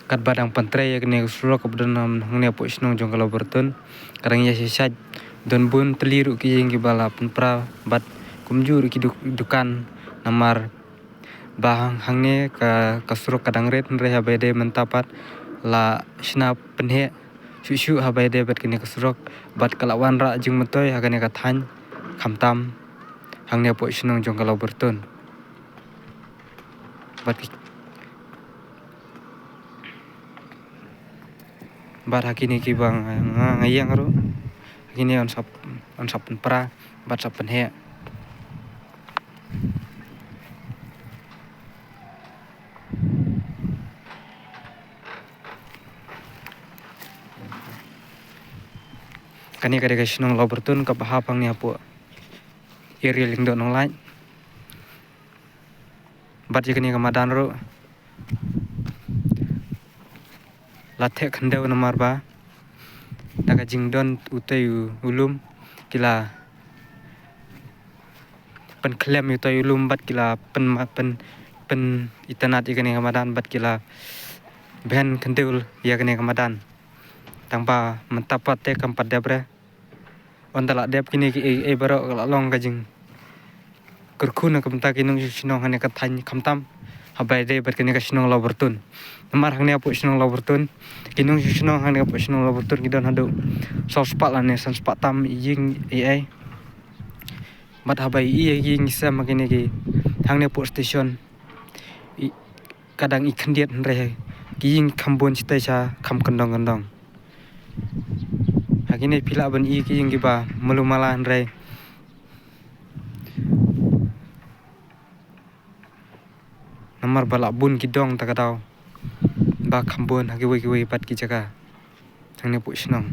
kat badang pantre ya kene surok kabdan hangne po snong jong kalau bertun karang ya sisaj don bun teliru ki yang bala pra bat kumjur ki dukan namar bahang hangne ka surok kadang ret reha bede mentapat la snap penhe shu habede bat kene ka surok bat kalawan ra jing metoy hagane ka than khamtam hangne po snong jong kalau bertun bat hakini ki bang ngayang ro hakini on sap pra bat sap penhe kani kade snong lo bertun ka bahapang ni apo iri lingdo nong lai bat jikani ka madan ro lathe khandeu namar ba daga jingdon utay ulum kila pen klem utay ulum bat kila pen itanat ikani ka madan bat kila ben khandeu ya kani ka madan tangpa mentapat te kampat debre ondala dep kini ki e baro long ka jing kurkhuna kamta kinung sinong hane ka than khamtam habai de bat kini ka sinong lo bertun namar hangne apo sinong lo bertun kinung sinong hane apo sinong lo bertun kidon hadu sospat la ne sospat tam ying ai bat habai ying sam kini ki hangne po station kadang ikhandiat re ki ying khambon chitai cha kham kandong hakini pila ban ki ying ba malumala re namar balak bun kidong takadau ba khambon hagi bat ki jaga hangne po snong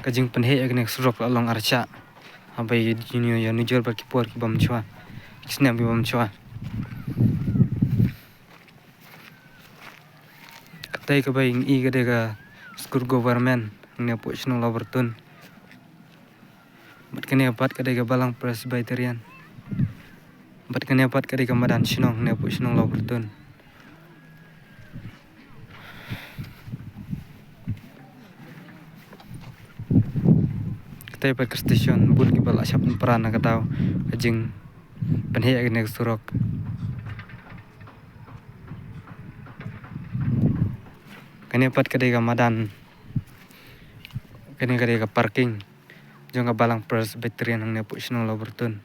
kajing penhe yakne surok long archa habai junior ya nujur ba kipor ki bam chwa kisna bi bam chwa katai ka bai i gade ga school government ne po snong lo bertun bat kene bat kade ga balang presbyterian bat kene bat kade ga madan sinong ne po snong lo bertun katai per station bun ki bala sap pran ka taw kajing penhe yakne surok kene pat kade ga madan kene kade ga parking jong ga balang presbyterian ne po snong lo bertun